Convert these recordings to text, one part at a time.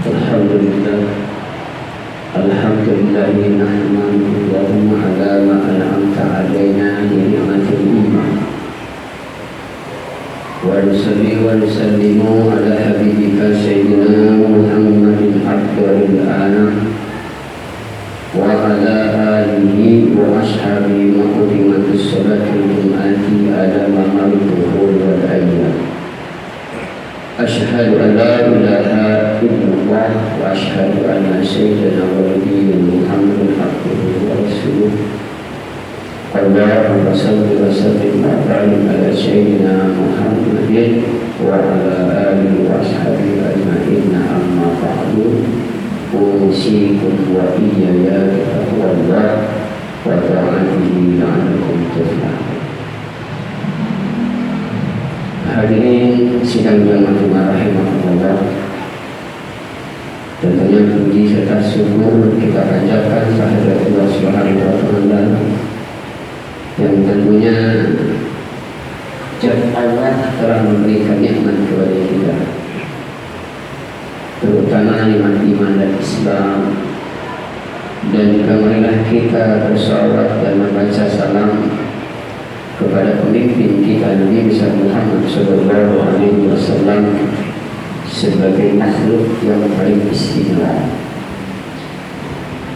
Alhamdulillah, alhamdulillah nahmaduhu wa huwa ala ma an'amta alaina bi ni'matil iman. Wa nusalli wa nusallimu ala habibika sayyidina Muhammadin abdul anam wa ala alihi wa ashabihi maqdimatus salatul jum'ati ala ma'ariful wal ayyam. Asyhadu an la ilaha illallah wa asyhadu anna sayyidana wa nabiyyana Muhammadan abduhu wa rasuluh. Allahumma shalli wa sallim wa barik ala sayyidina Muhammadin wa ala alihi wa ashabihi ajma'in, amma ba'du. Usikum wa iyaya bitaqwallah wa ta'atihi la'allakum tuflihun. Hadirin sidang jamaah rahimahullah, tentunya puji serta syukur kita panjatkan kehadirat Allah Subhanahu wa taala yang tentunya Allah telah memberikan nikmat kepada kita, terutama nikmat iman dan Islam. Dan juga marilah kita bersolawat dan membaca salam kepada pemimpin kita Nabi Muhammad sallallahu alaihi wasallam sebagai makhluk yang paling istimewa.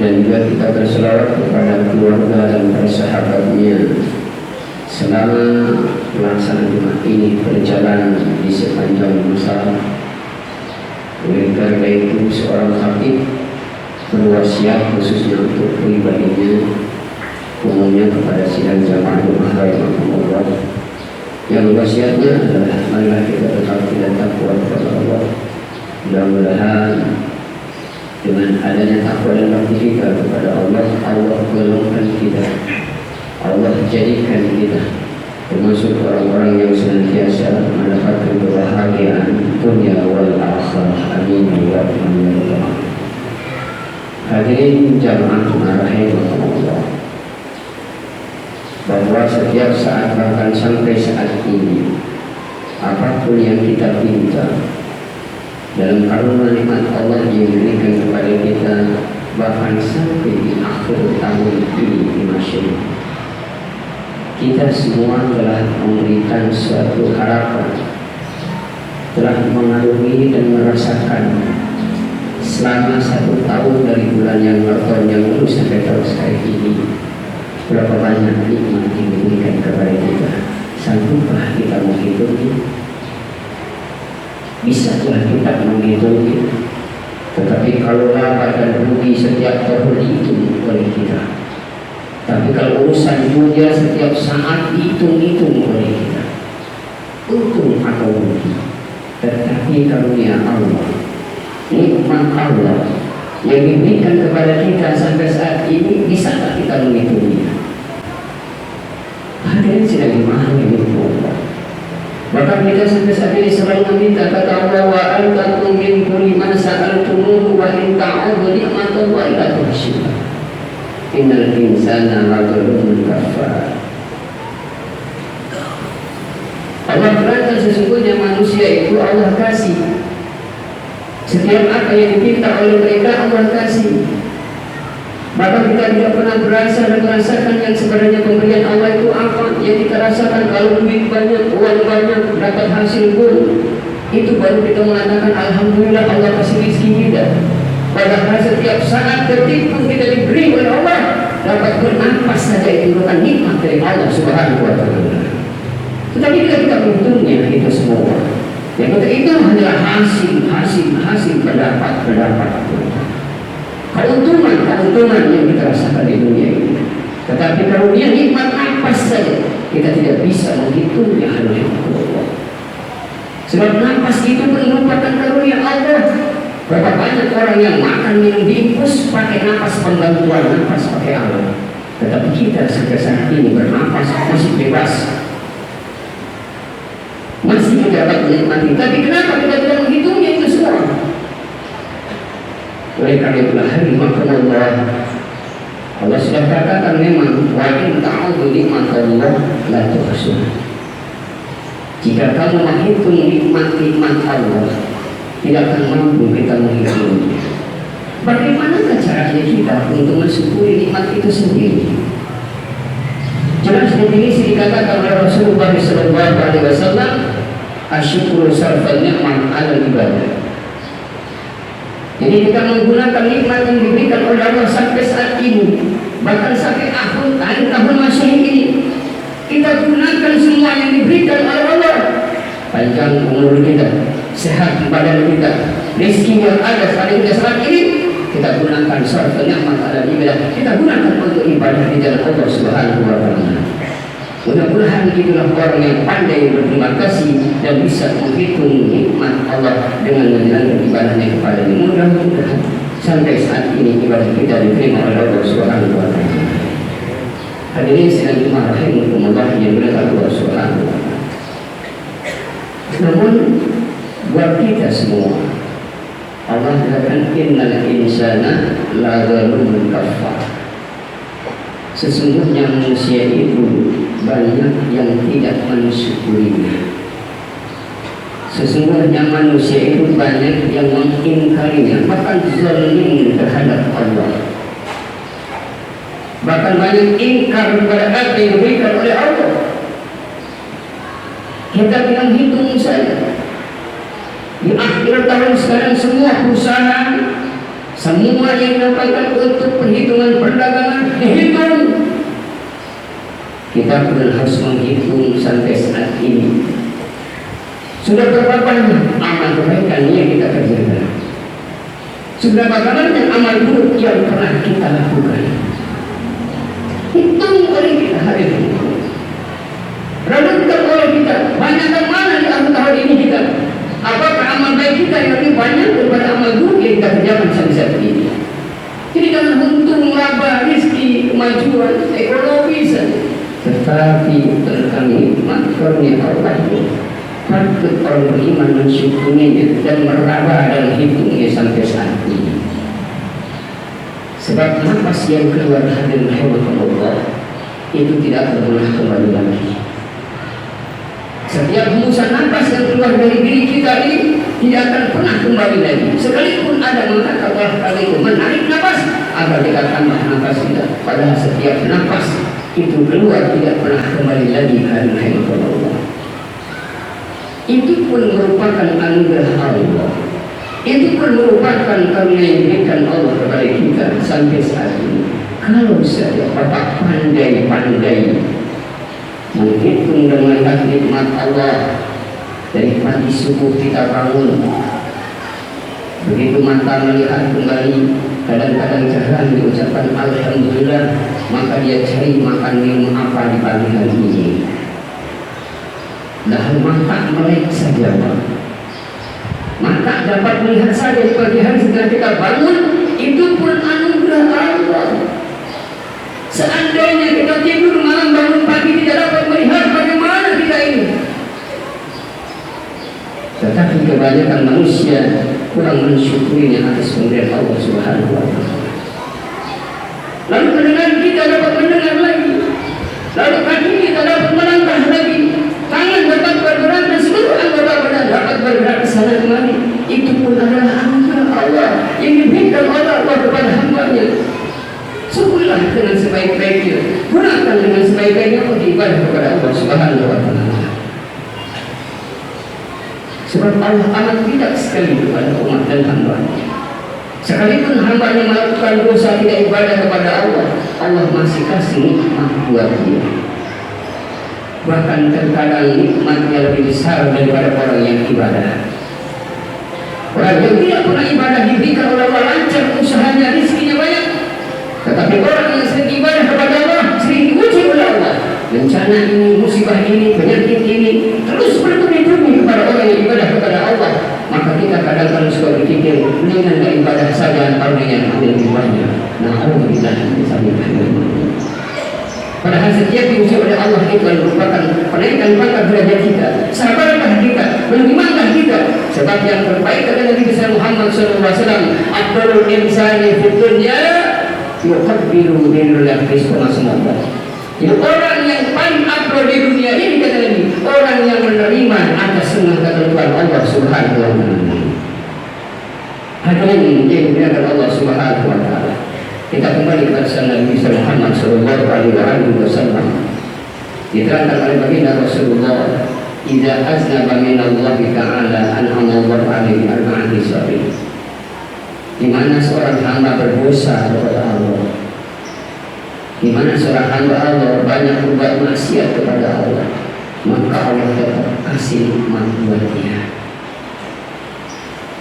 Dan juga kita berselawat kepada keluarga dan para sahabatnya selama pelaksanaan Jumat ini berjalan di sepanjang masa. Oleh karena itu seorang khatib berwasiat khususnya untuk pribadinya, umumnya kepada sidang jamaah rahimahullah, yang wasiatnya adalah marilah kita tetap tidak takwa kepada Allah. Mudah-mudahan dengan adanya takwa dan bakti kita kepada Allah, Allah golongkan kita, Allah jadikan kita termasuk orang-orang yang senantiasa mendapatkan kebahagiaan dunia wal akhirah. Amin ya rabbal alamin. Hadirin jamaah rahimahullah, bahwa setiap saat, bahkan sampai saat ini, apapun yang kita minta dalam karunia nikmat Allah yang diberikan kepada kita, bahkan sampai di akhir tahun ini di masyarakat, kita semua telah memberikan suatu harapan, telah mengalami dan merasakan selama 1 tahun dari bulan yang lalu sampai tahun sekarang ini, berapa banyak nikmat yang diberikan kepada kita. Sanggupkah kita menghitungnya? Bisakah kita menghitungnya? Tetapi kalau laba dan rugi setiap tahun dihitung oleh kita, tapi kalau urusan dunia setiap saat hitung-hitung oleh kita, untung atau rugi. Tetapi karunia Allah, nikmat Allah yang diberikan kepada kita sampai saat ini, bisakah kita menghitungnya? Hadirin sidang dimahami Allah. Maka kita sampai saat ini selalu meminta, kata Allah, wa antum min kulli man sa'altumuhu wa in ta'udhu ni'matallahi la tuhsuha innal insana lazalumun kafar. Allah berkata sesungguhnya manusia itu Allah kasih. Setiap apa yang diminta oleh mereka Allah kasih. Maka kita tidak pernah berasa dan merasakan yang sebenarnya pemberian Allah itu apa. Yang kita rasakan kalau duit banyak, uang banyak, dapat hasil pun, itu baru kita mengatakan alhamdulillah Allah kasih rezeki kita. Padahal setiap saat ketika kita diberi oleh Allah, dapat bernafas saja itu bukan nikmat dari Allah Subhanahu wa taala. Tetapi kita menghitungnya itu semua. Yang kita itu adalah hasil pendapat. Keuntungan yang kita rasakan di dunia ini. Tetapi karunia nikmat apa saja kita tidak bisa menghitungnya oleh Allah. Sebab nafas itu merupakan karunia Allah. Berapa banyak orang yang makan minum diinfus pakai nafas pembantuan, nafas pakai Allah. Tetapi kita sampai saat ini bernafas masih bebas, masih dapat menikmati. Tapi kenapa kita tidak menghitungnya itu semua? Oleh karena itulah rahimahullah, Allah sudah katakan memang wa in ta'udhu ni'matallah la tuhsuha. Jika kamu menghitung nikmat-nikmat Allah, tidak akan mampu kita menghitungnya. Bagaimana caranya kita untuk mensyukuri nikmat itu sendiri? Jelas definisi dikatakan oleh Rasulullah SAW, asyukuru sarfal ni'mat ala ibadah. Jadi kita menggunakan nikmat yang diberikan oleh Allah sampai saat ini, bahkan sampai akhir tahun Masehi ini, kita gunakan semua yang diberikan oleh Allah. Panjang umur kita, sehat badan kita, rezeki yang ada saat ini, kita gunakan sarfal ni'mat ala ibadah. Kita gunakan untuk ibadah di jalan Allah Subhanahu wa Ta'ala. Mudah-mudahan itulah orang yang pandai berterima kasih dan bisa menghitung nikmat Allah dengan menjalankan ibadahnya kepada-Nya. Mudah-mudahan sampai saat ini ibadah kita diterima oleh Allah Subhanahu wa Ta'ala. Hadirin sekalian rahimakumullah yang berkata Allah Subhanahu wa Ta'ala. Namun buat kita semua, Allah katakan innal insana la zalumun kafar. Sesungguhnya manusia itu banyak yang tidak mensyukurinya. Sesungguhnya manusia itu banyak yang mengingkarinya, bahkan zalim terhadap Allah. Bahkan banyak ingkar kepada apa yang diberikan oleh Allah. Kita bilang hitung saja. Di akhir tahun sekarang semua perusahaan, semua yang dilakukan untuk perhitungan perdagangan dihitung. Kita pun harus menghitung sampai saat ini. Sudah berapa banyak amal kebaikan yang kita kerjakan? Sudah berapa banyak amal buruk yang pernah kita lakukan? Hitung oleh kita hari ini. Renungkan oleh kita. Banyakkan mana di akhir tahun ini kita? Apakah amal baik kita yang lebih banyak daripada amal buruk yang kita kerjakan sampai saat ini? Jadi jangan untung, laba, rezeki, kemajuan, ekonomi saja. Tetapi tentang nikmat karunia Allah itu patut orang beriman mensyukurinya dan meraba dan hitungnya sampai saat ini. Sebab nafas yang keluar hadirin rahimakumullah itu tidak akan pernah kembali lagi. Setiap hembusan nafas yang keluar dari diri kita ini tidak akan pernah kembali lagi. Sekalipun ada mengatakan Allah itu menarik nafas agar kita tambah nafas kita. Padahal setiap nafas itu keluar tidak pernah kembali lagi hadirin rahimakumullah. Itu pun merupakan anugerah Allah. Itu pun merupakan karunia yang diberikan Allah kepada kita sampai saat ini. Kalau saja Bapak pandai-pandai menghitung dan melihat nikmat Allah dari pagi subuh kita bangun, begitu mata melihat kembali, kadang-kadang jarang diucapkan alhamdulillah, maka dia cari makan minum apa di pagi hari ini. Dah mata melek saja, mata dapat melihat saja di pagi hari setelah kita bangun, itu pun anugerah Allah. Seandainya kita tidur malam bangun pagi tidak dapat melihat, bagaimana kita ini? Tetapi kebanyakan manusia kurang mensyukurinya atas pemberian Allah Subhanahu wa Ta'ala. Lalu pendengaran kita dapat mendengar lagi, lalu kaki kita dapat melangkah lagi, tangan dapat bergerak dan seluruh anggota badan dapat bergerak ke sana kemari. Itu pun adalah anugerah Allah yang diberikan oleh Allah kepada hamba-Nya. Syukurlah dengan sebaik-baiknya, gunakan dengan sebaik-baiknya untuk ibadah kepada Allah Subhanahu wa Ta'ala. Sebab Allah amat tidak sekali kepada umat dan hamba-Nya. Sekalipun hamba-Nya melakukan dosa tidak ibadah kepada Allah, Allah masih kasih nikmat buat dia. Bahkan terkadang nikmatnya lebih besar daripada orang yang ibadah. Orang yang tidak pernah ibadah diberikan oleh Allah lancar usahanya, rezekinya banyak. Tetapi orang yang sering ibadah kepada Allah sering diuji oleh Allah. Bencana ini, musibah ini, penyakit ini terus bertubi-tubi kepada orang yang ibadah kepada Allah. Maka kita kadang-kadang suka berpikir, dengan ibadah saja karunia yang lebih banyak. Alhamdulillah bisa diterima. Padahal setiap diuji oleh Allah itu merupakan penaikan pangkat derajat kita, sabarkah kita, berimankah kita. Sebab yang terbaik adalah Nabi besar Muhammad SAW. Afdalul insani fid dunya yuqabbilu binul rizqa masmullah. Jadi orang yang paling afdal di dunia ini kata Nabi, orang orang yang menerima atas semua ketentuan Allah Subhanahu wa taala. Hadirin yang dimuliakan Allah Subhanahu wa taala. Kita kembali kepada Nabi Muhammad sallallahu alaihi wasallam. Diterangkan oleh baginda Rasulullah, "Idza aznaba min Allah ta'ala an'ama Allah 'alaihi arba'ati sabil." Di mana seorang hamba berdosa kepada Allah, di mana seorang hamba Allah banyak berbuat maksiat kepada Allah, maka Allah tetap kasih nikmat buat dia.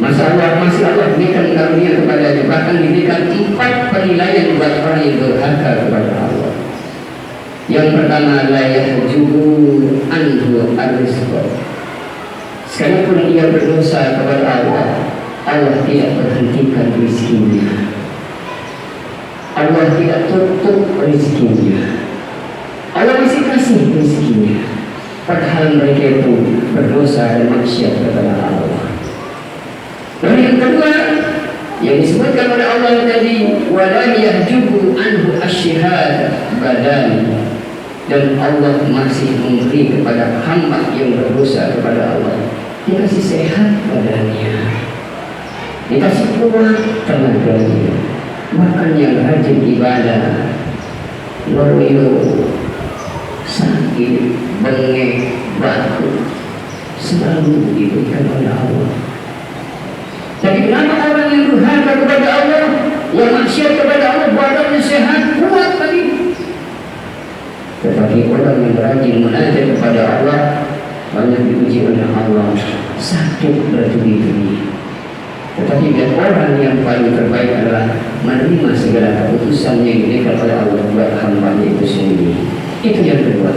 Masya Allah, masih Allah berikan karunia kepadanya, bahkan diberikan 4 penilaian buat orang yang durhaka kepada Allah. Yang pertama, la yahjubu anhu ar-rizqa. Sekalipun ia berdosa kepada Allah, Allah tidak berhentikan rezekinya. Allah tidak tutup rezekinya. Allah masih kasih rezekinya, padahal mereka itu berdosa dan maksiat kepada Allah. Dan yang kedua yang disebutkan oleh Allah tadi, wala yahjubu anhu asyhad badan, dan Allah masih memberi kepada hamba yang berdosa kepada Allah, dikasih sehat badannya, dikasih kuat tenaganya, bahkan yang rajin ibadah, loyo, sakit, bengek, batuk, selalu diberikan oleh Allah. Jadi kenapa orang yang durhaka kepada Allah, yang maksiat kepada Allah, badannya sehat, kuat tadi, tetapi orang yang rajin munajat kepada Allah, banyak diuji oleh Allah, sakit bertubi-tubi. Tetapi dan orang yang paling terbaik adalah menerima segala keputusan yang diberikan oleh Allah buat hamba itu sendiri. Itu yang kedua.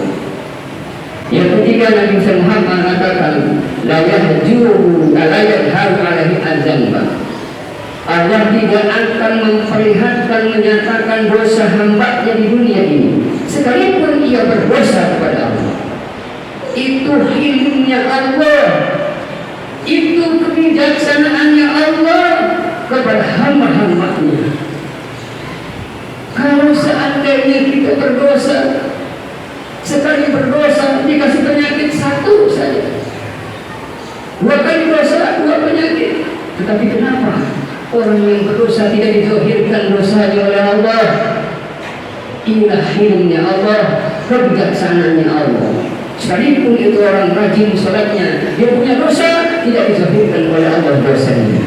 Yang ketiga, Nabi Muhammad mengatakan, la yahjubu la yadharu alaihi azamba. Allah tidak akan memperlihatkan, menyatakan dosa hamba-Nya di dunia ini, sekalipun ia berdosa kepada Allah. Itu hilmnya Allah, itu kebijaksanaannya Allah kepada hamba-hamba-Nya. Kalau seandainya kita berdosa, sekali berdosa dikasih penyakit 1 saja, 2 kali dosa 2 penyakit. Tetapi kenapa orang yang berdosa tidak dizahirkan dosanya oleh Allah? Inilah hilmnya Allah, kebijaksanaannya Allah. Sekalipun itu orang rajin sholatnya, dia punya dosa, tidak dizahirkan oleh Allah dosanya.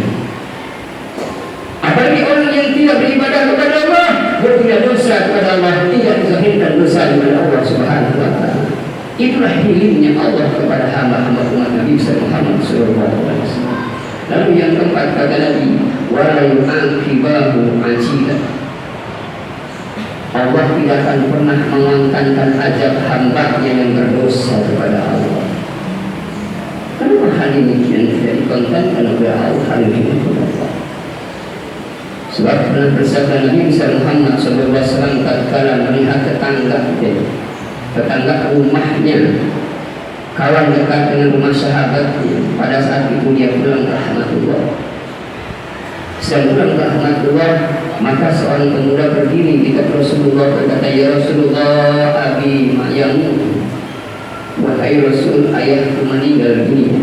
Apalagi orang yang tidak beribadah kepada Allah, dia punya dosa kepada Allah, tidak dizahirkan dosa kepada Allah Subhanahu wa taala. Itulah hilmnya Allah kepada hamba-hamba umat Nabi Muhammad sallallahu alaihi wasallam. Lalu yang keempat, kata Nabi, wala yu'aqibahu ajilan. Allah tidak akan pernah mengangkatkan azab hamba-Nya yang berdosa kepada Allah. Kenapa hal ini yang tidak dikontenkan oleh Allah, hal ini kepada Allah? Sebab pernah bersabda Nabi Muhammad SAW tatkala melihat tetangga rumahnya, kawan dekat dengan rumah sahabatnya, pada saat itu dia pulang ke rahmatullah. Sedang pulang ke rahmatullah, maka seorang pemuda berdiri di dekat Rasulullah berkata, ya Rasulullah, abi ma'yamu, wahai Rasul, ayahku meninggal dunia.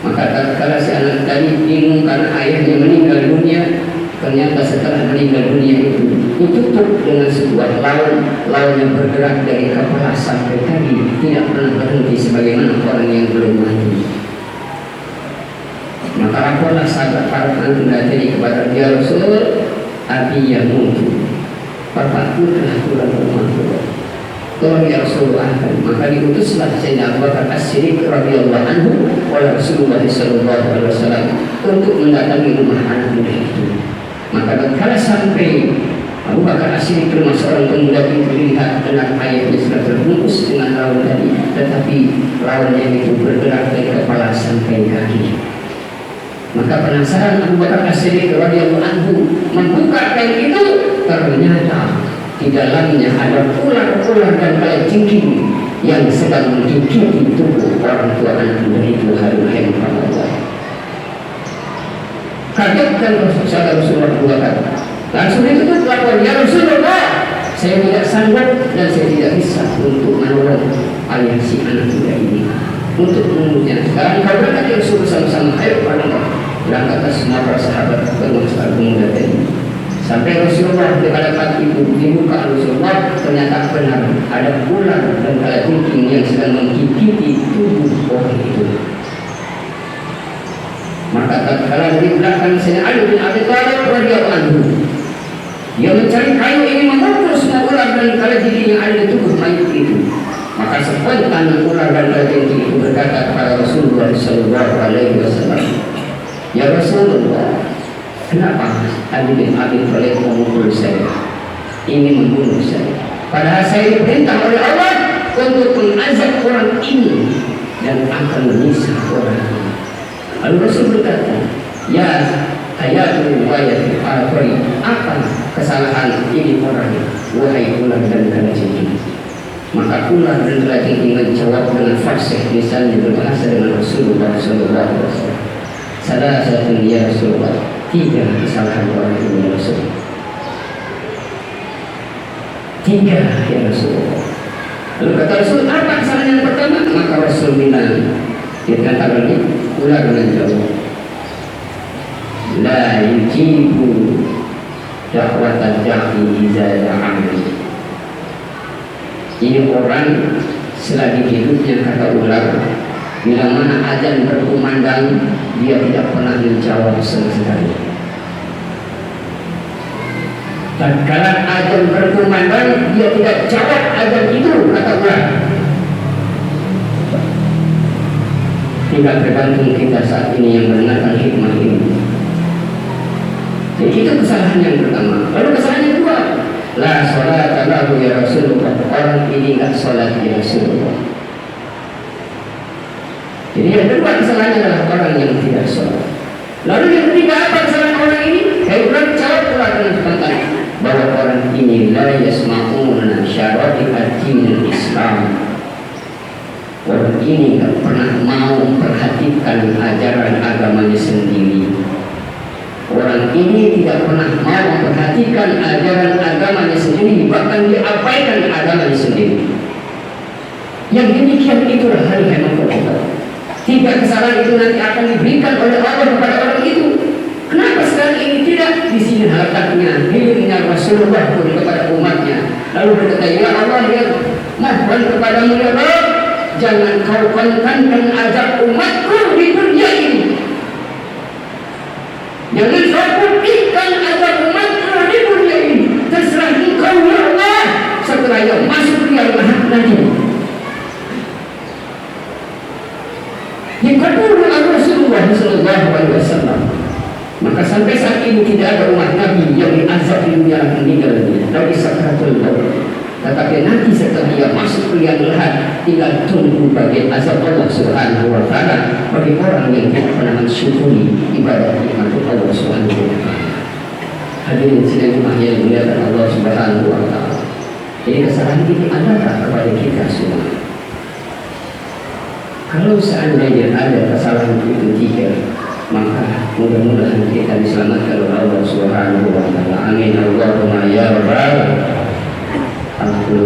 Maka tatkala si anak tadi bingung karena ayahnya meninggal dunia, ternyata setelah meninggal dunia itu ditutup dengan sebuah laut yang bergerak dari kepala sampai kaki, tidak pernah berhenti sebagaimana orang yang belum mati. Maka laporlah sahabat para pengantin jadi kepada dia, Rasul, abi yang mutu, bapakku telah pulang ke rumah. Tolong ya Rasulullah. Maka diutuslah Sayyidina Abu Bakar As-Siddiq radhiyallahu anhu oleh Rasulullah sallallahu alaihi wasallam untuk mendatangi rumah anak muda itu. Maka tatkala sampai Abu Bakar As-Siddiq ke rumah seorang pemuda itu, dilihat benar ayahnya sudah terbungkus dengan laut tadi, tetapi lautnya itu bergerak dari kepala sampai kaki. Maka penasaran Abu Bakar As-Siddiq radhiyallahu anhu membuka kain itu, ternyata di dalamnya ada ular-ular dan kalajengking yang sedang menggigit tubuh orang tua anak muda itu. Haruhem Allah. Kagetkan Rasulullah Abu Bakar. Langsung itu lapor, ya Rasulullah, saya tidak sanggup dan saya tidak bisa untuk menolong ayah si anak muda ini untuk mengurusnya. Sekarang kau berangkat yang suruh sama-sama, ayo berangkatlah semua para sahabat ke rumah pemuda tadi. Sampai Rasulullah kepada itu dibuka Rasulullah, ternyata benar ada ular dan kalajengking yang sedang menggigiti tubuh orang itu. Maka tatkala di belakang Sayyidina Ali bin Abi Thalib radhiyallahu anhu, dia mencari kayu ingin memukul semua ular dan kalajengking yang ada di tubuh mayit itu. Maka spontan ular dan kalajengking itu berkata kepada Rasulullah sallallahu alaihi wasallam, "Ya Rasulullah, kenapa Ali bin Abi Thalib memukul saya, ingin membunuh saya? Padahal saya diperintah oleh Allah untuk mengazab orang ini dan akan menyiksa orang ini." Lalu Rasul berkata, "Ya ayatul wayat al-qari, apa kesalahan ini orang, wahai ular dan kalajengking?" Maka ular dan kalajengking menjawab dengan fasih misalnya berbahasa dengan Rasulullah sallallahu alaihi wasallam, "Salah satu ya Rasulullah, 3 kesalahan orang ini ya Rasul. 3 ya Rasulullah." Lalu kata Rasul, apa kesalahan yang pertama? Maka Rasul bilang, dia katakan ini ular menjawab, "La yujibu da'watan da'i idza da'ani." Ini orang selagi hidupnya, kata ular, bila mana azan berkumandang, dia tidak pernah menjawab sama sekali. Tatkala azan berkumandang, dia tidak jawab azan itu, kata ular. Tidak tergantung kita saat ini yang mendengarkan hikmah ini. Jadi itu kesalahan yang pertama. Lalu kesalahan yang kedua, la sholata lahu ya Rasulullah, orang ini enggak sholat ya Rasulullah. Jadi yang kedua kesalahannya adalah orang yang tidak sholat. Lalu yang ketiga, apa kesalahan orang ini? Ular jawab pula dengan spontan bahwa orang ini la yasma'una syara'i'ad dinil Islam. Orang ini tak pernah mau memperhatikan ajaran agamanya sendiri. Orang ini tidak pernah mau memperhatikan ajaran agamanya sendiri, bahkan diabaikan agamanya sendiri. Yang demikian itulah hal yang memperbuat. 3 kesalahan itu nanti akan diberikan oleh Allah kepada orang itu. Kenapa sekarang ini tidak? Di sini letaknya hilangnya Rasulullah pun kepada umatnya. Lalu berkata, ya Allah, ya mohon kepadamu ya Rabb, jangan kau kontankan azab umatku di dunia ini. Jangan kau putihkan azab umatku di dunia ini. Terserah engkau ya Allah, setelah yang masuk dia lahir nanti. Dikabul oleh Rasulullah sallallahu alaihi wasallam. Maka sampai saat ini tidak ada umat Nabi yang diazab di dunia akan meninggal dari sakaratul maut. Tetapi nanti setelah dia masuk ke liang lahat, tinggal tunggu bagi azab Allah Subhanahu wa taala bagi orang yang tidak pernah mensyukuri ibadah nikmat Allah Subhanahu wa taala. Hadirin sidang yang dimuliakan Allah Subhanahu wa taala. Jadi kesalahan ini adakah kepada kita semua? Kalau seandainya ada kesalahan itu 3, maka mudah-mudahan kita diselamatkan oleh Allah Subhanahu wa taala. Amin Allahumma ya rabbal alamin.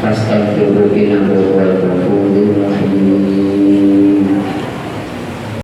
Wassalamualaikum warahmatullahi wabarakatuh.